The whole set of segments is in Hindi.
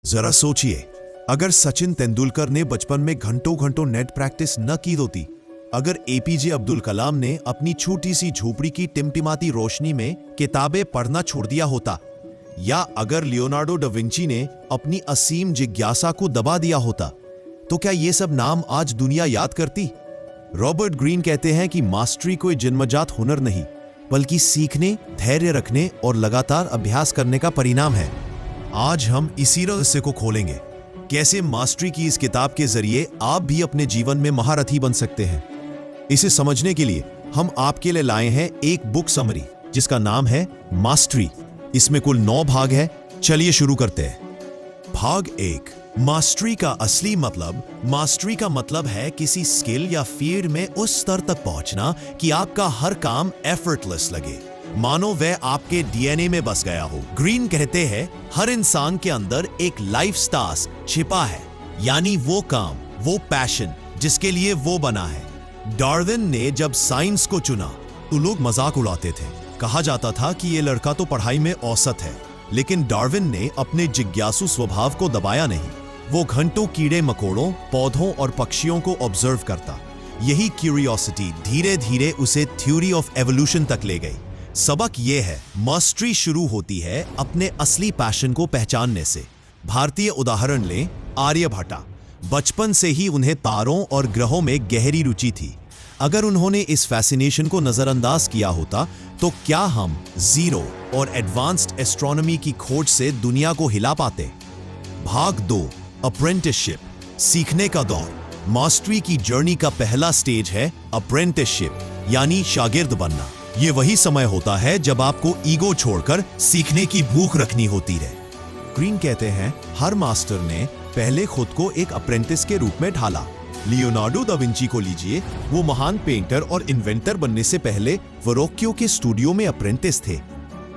जरा सोचिए, अगर सचिन तेंदुलकर ने बचपन में घंटों घंटों नेट प्रैक्टिस न की होती, अगर एपीजे अब्दुल कलाम ने अपनी छोटी सी झोपड़ी की टिमटिमाती रोशनी में किताबें पढ़ना छोड़ दिया होता, या अगर लियोनार्डो डा विंची ने अपनी असीम जिज्ञासा को दबा दिया होता, तो क्या ये सब नाम आज दुनिया याद करती? रॉबर्ट ग्रीन कहते हैं कि मास्टरी कोई जन्मजात हुनर नहीं, बल्कि सीखने, धैर्य रखने और लगातार अभ्यास करने का परिणाम है। आज हम इसी रहस्य को खोलेंगे, कैसे मास्टरी की इस किताब के जरिए आप भी अपने जीवन में महारथी बन सकते हैं। इसे समझने के लिए हम आपके लिए लाए हैं एक बुक समरी, जिसका नाम है मास्टरी। इसमें कुल 9 भाग है। चलिए शुरू करते हैं। भाग 1, मास्टरी का असली मतलब। मास्टरी का मतलब है किसी स्किल या फील्ड में उस स्तर तक पहुंचना कि आपका हर काम एफर्टलेस लगे, मानो वह आपके डीएनए में बस गया हो। ग्रीन कहते हैं हर इंसान के अंदर एक लाइफ टास्क छिपा है, यानी वो काम, वो पैशन जिसके लिए वो बना है। डार्विन ने जब साइंस को चुना तो लोग मजाक उड़ाते थे। कहा जाता था कि ये लड़का तो पढ़ाई में औसत है, लेकिन डार्विन ने अपने जिज्ञासु स्वभाव को दबाया नहीं। वो घंटों कीड़े मकोड़ों, पौधों और पक्षियों को ऑब्जर्व करता। यही क्यूरियोसिटी धीरे धीरे उसे थ्योरी ऑफ एवोल्यूशन तक ले गई। सबक यह है, मास्टरी शुरू होती है अपने असली पैशन को पहचानने से। भारतीय उदाहरण लें, आर्यभट्टा। बचपन से ही उन्हें तारों और ग्रहों में गहरी रुचि थी। अगर उन्होंने इस फैसिनेशन को नजरअंदाज किया होता, तो क्या हम जीरो और एडवांस्ड एस्ट्रोनॉमी की खोज से दुनिया को हिला पाते? भाग 2, अप्रेंटिसशिप, सीखने का दौर। मास्टरी की जर्नी का पहला स्टेज है अप्रेंटिसशिप, यानी शागिर्द बनना। ये वही समय होता है जब आपको ईगो छोड़कर सीखने की भूख रखनी होती है। ग्रीन कहते हैं हर मास्टर ने पहले खुद को एक अप्रेंटिस के रूप में ढाला। लियोनार्डो दा विंची को लीजिए, वो महान पेंटर और इन्वेंटर बनने से पहले वरोक्यो के स्टूडियो में अप्रेंटिस थे।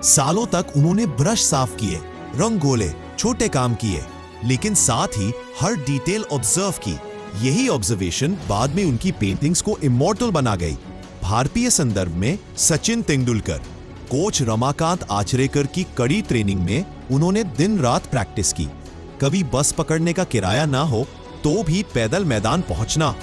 सालों तक उन्होंने ब्रश साफ किए, रंग घोले, छोटे काम किए, लेकिन साथ ही हर डिटेल ऑब्जर्व की। यही ऑब्जर्वेशन बाद में उनकी पेंटिंग्स को इमॉर्टल बना गई। भारतीय संदर्भ में सचिन तेंदुलकर, कोच रमाकांत आचरेकर की कड़ी ट्रेनिंग में उन्होंने दिन रात प्रैक्टिस की। कभी बस पकड़ने का किराया ना हो तो भी पैदल मैदान पहुंचना,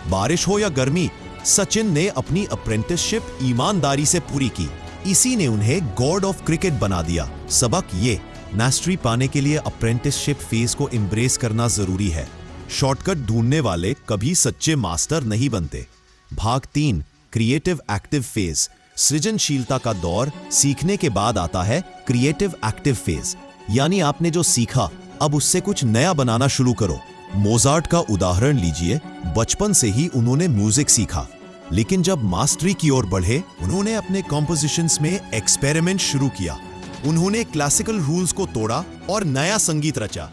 बारिश हो या गर्मी, सचिन ने अपनी अप्रेंटिसशिप ईमानदारी से पूरी की। इसी ने उन्हें गॉड ऑफ क्रिकेट बना दिया। सबक ये, मास्टरी पाने के लिए अप्रेंटिसशिप फेज को एम्ब्रेस करना जरूरी है। शॉर्टकट ढूंढने वाले कभी सच्चे मास्टर नहीं बनते। भाग 3, क्रिएटिव एक्टिव फेज, सृजनशीलता का दौर। सीखने के बाद आता है क्रिएटिव एक्टिव फेज, यानी आपने जो सीखा अब उससे कुछ नया बनाना शुरू करो। मोजार्ट का उदाहरण लीजिए, बचपन से ही उन्होंने म्यूजिक सीखा, लेकिन जब मास्टरी की ओर बढ़े उन्होंने अपने कॉम्पोजिशंस में एक्सपेरिमेंट शुरू किया। उन्होंने क्लासिकल रूल्स को तोड़ा और नया संगीत रचा।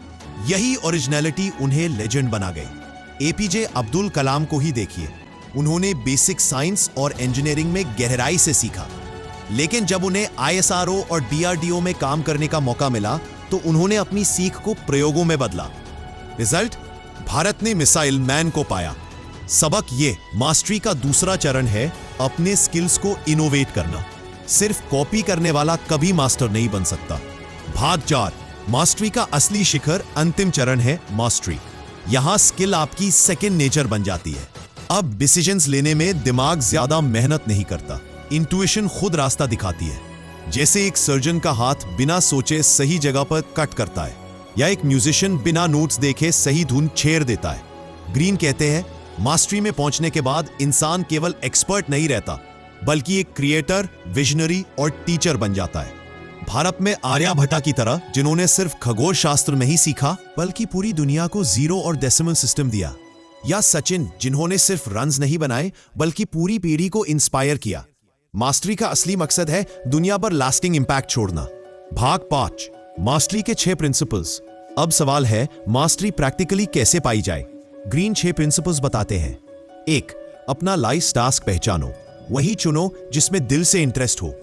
यही ओरिजिनलिटी उन्हें लेजेंड बना गई। एपीजे अब्दुल कलाम को ही देखिए, उन्होंने बेसिक साइंस और इंजीनियरिंग में गहराई से सीखा, लेकिन जब उन्हें आईएसआरओ और डीआरडीओ में काम करने का मौका मिला तो उन्होंने अपनी सीख को प्रयोगों में बदला। रिजल्ट, भारत ने मिसाइल मैन को पाया। सबक ये, मास्टरी का दूसरा चरण है अपने स्किल्स को इनोवेट करना। सिर्फ कॉपी करने वाला कभी मास्टर नहीं बन सकता। भाग 4, मास्टरी का असली शिखर, अंतिम चरण है मास्टरी। यहां स्किल आपकी सेकंड नेचर बन जाती है। अब डिसीजंस लेने में दिमाग ज्यादा मेहनत नहीं करता, इंट्यूशन खुद रास्ता दिखाती है। जैसे एक सर्जन का हाथ बिना सोचे सही जगह पर कट करता है, या एक म्यूजिशियन बिना नोट्स देखे सही धुन छेड़ देता है। ग्रीन कहते हैं मास्टरी में पहुंचने के बाद इंसान केवल एक्सपर्ट नहीं रहता, बल्कि एक क्रिएटर, विजनरी और टीचर बन जाता है। भारत में आर्यभट्टा की तरह, जिन्होंने सिर्फ खगोल शास्त्र नहीं सीखा बल्कि पूरी दुनिया को जीरो और डेसिमल सिस्टम दिया। या सचिन, जिन्होंने सिर्फ रन्स नहीं बनाए बल्कि पूरी पीढ़ी को इंस्पायर किया। मास्टरी का असली मकसद है दुनिया पर लास्टिंग इंपैक्ट छोड़ना। भाग 5, मास्टरी के 6 प्रिंसिपल्स। अब सवाल है, मास्टरी प्रैक्टिकली कैसे पाई जाए? ग्रीन 6 प्रिंसिपल्स बताते हैं। 1, अपना लाइफ टास्क पहचानो, वही चुनो जिसमें दिल से इंटरेस्ट हो।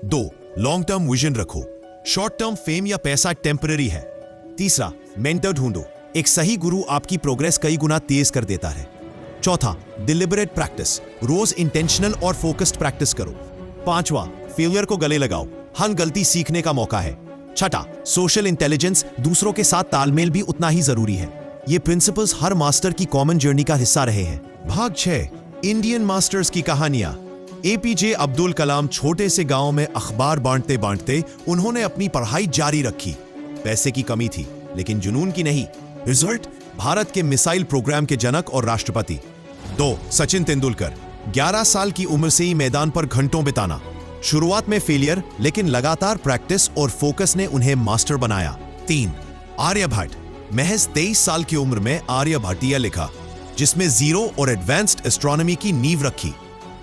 2, लॉन्ग टर्म विजन रखो, शॉर्ट टर्म फेम या पैसा टेम्पररी है। 3, मेंटर ढूंढो, एक सही गुरु आपकी प्रोग्रेस कई गुना तेज कर देता है। 4, डिलिबरेट प्रैक्टिस, रोज इंटेंशनल और फोकस्ड प्रैक्टिस करो। 5, फेलियर को गले लगाओ, हर गलती सीखने का मौका है। छठा, सोशल इंटेलिजेंस, दूसरों के साथ तालमेल भी उतना ही जरूरी है। ये प्रिंसिपल्स हर मास्टर की कॉमन जर्नी का हिस्सा रहे हैं। भाग 6, इंडियन मास्टर्स की कहानियां। एपीजे अब्दुल कलाम छोटे से गांव में अखबार बांटते बांटते उन्होंने अपनी पढ़ाई जारी रखी। पैसे की कमी थी, लेकिन जुनून की नहीं। रिजल्ट, भारत के मिसाइल प्रोग्राम के जनक और राष्ट्रपति। 2, सचिन तेंदुलकर, 11 साल की उम्र से ही मैदान पर घंटों बिताना। शुरुआत में फेलियर, लेकिन लगातार प्रैक्टिस और फोकस ने उन्हें मास्टर बनाया। 3, आर्यभट्ट, महज 23 साल की उम्र में आर्यभट्टिया लिखा, जिसमें जीरो और एडवांस्ड एस्ट्रोनॉमी की नींव रखी।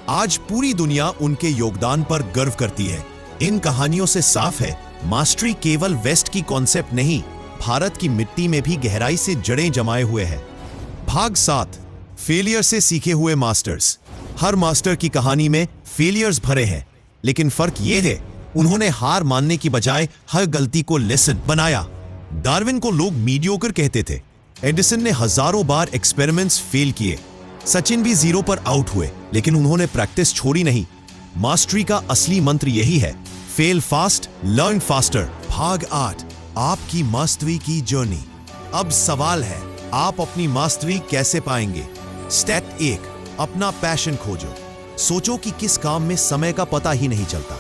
आज पूरी दुनिया उनके योगदान पर गर्व करती है। इन कहानियों से साफ है, मास्टरी केवल वेस्ट की कॉन्सेप्ट नहीं, भारत की मिट्टी में भी गहराई से जड़ें जमाए हुए है। भाग 7, फेलियर से सीखे हुए मास्टर्स। हर मास्टर की कहानी में फेलियर्स भरे हैं, लेकिन फर्क यह है, उन्होंने हार मानने की बजाय हर गलती को लेसन बनाया। डार्विन को लोग मीडियोकर कहते थे। एडिसन ने हजारों बार एक्सपेरिमेंट्स फेल किए। सचिन भी जीरो पर आउट हुए, लेकिन उन्होंने प्रैक्टिस छोड़ी नहीं। मास्टरी का असली मंत्र यही है, फेल फास्ट, लर्न फास्टर। भाग 8, आपकी मास्टरी की जर्नी। अब सवाल है, आप अपनी मास्टरी कैसे पाएंगे? स्टेप 1, अपना पैशन खोजो। सोचो कि किस काम में समय का पता ही नहीं चलता।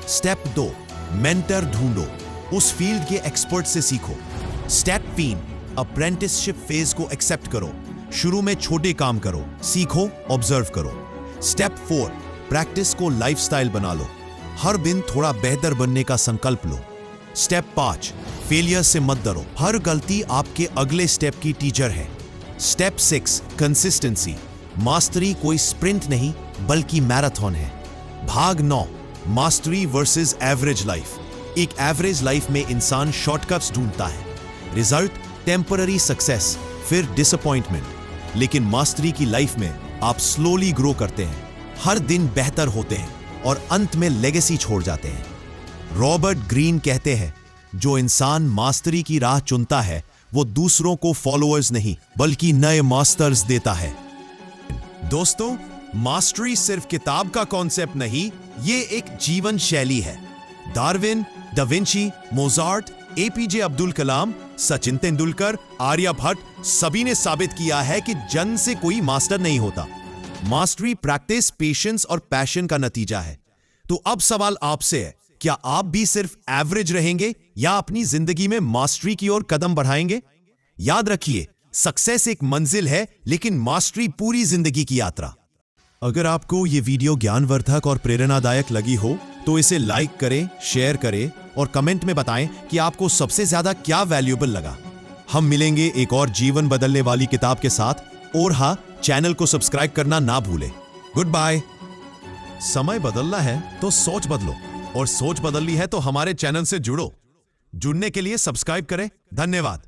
स्टेप 2, मेंटर ढूंढो, उस फील्ड के एक्सपर्ट से सीखो। स्टेप 3, अप्रेंटिसशिप फेज को एक्सेप्ट करो। शुरू में छोटे काम करो, सीखो, ऑब्जर्व करो। स्टेप 4, प्रैक्टिस को लाइफस्टाइल बना लो। हर दिन थोड़ा बेहतर बनने का संकल्प लो। स्टेप 5, फेलियर से मत डरो, हर गलती आपके अगले स्टेप की टीचर है। स्टेप 6, कंसिस्टेंसी, मास्टरी कोई स्प्रिंट नहीं बल्कि मैराथन है। भाग 9, मास्टरी वर्सेस एवरेज लाइफ। एक एवरेज लाइफ में इंसान शॉर्टकट्स ढूंढता है, रिजल्ट टेम्पररी सक्सेस, फिर डिसअपॉइंटमेंट। लेकिन मास्टरी की लाइफ में आप स्लोली ग्रो करते हैं, हर दिन बेहतर होते हैं और अंत में लेगेसी छोड़ जाते हैं। रॉबर्ट ग्रीन कहते हैं, जो इंसान मास्टरी की राह चुनता है वो दूसरों को फॉलोअर्स नहीं बल्कि नए मास्टर्स देता है। दोस्तों, मास्टरी सिर्फ किताब का कॉन्सेप्ट नहीं, ये एक जीवन शैली है। Darwin, da Vinci, Mozart, APJ Abdul Kalam, Sachin Tendulkar, Aryabhatta, सभी ने साबित किया है कि जन्म से कोई मास्टर नहीं होता। मास्टरी प्रैक्टिस, पेशेंस और पैशन का नतीजा है। तो अब सवाल आपसे है, क्या आप भी सिर्फ एवरेज रहेंगे या अपनी जिंदगी में मास्टरी की ओर कदम बढ़ाएंगे? याद रखिए, सक्सेस एक मंजिल है, लेकिन मास्टरी पूरी जिंदगी की यात्रा। अगर आपको यह वीडियो ज्ञानवर्धक और प्रेरणादायक लगी हो तो इसे लाइक करें, शेयर करें और कमेंट में बताएं कि आपको सबसे ज्यादा क्या वैल्यूएबल लगा। हम मिलेंगे एक और जीवन बदलने वाली किताब के साथ, और हाँ, चैनल को सब्सक्राइब करना ना भूलें। Good bye. समय बदलना है तो सोच बदलो, और सोच बदलनी है तो हमारे चैनल से जुड़ो। जुड़ने के लिए सब्सक्राइब करें। धन्यवाद।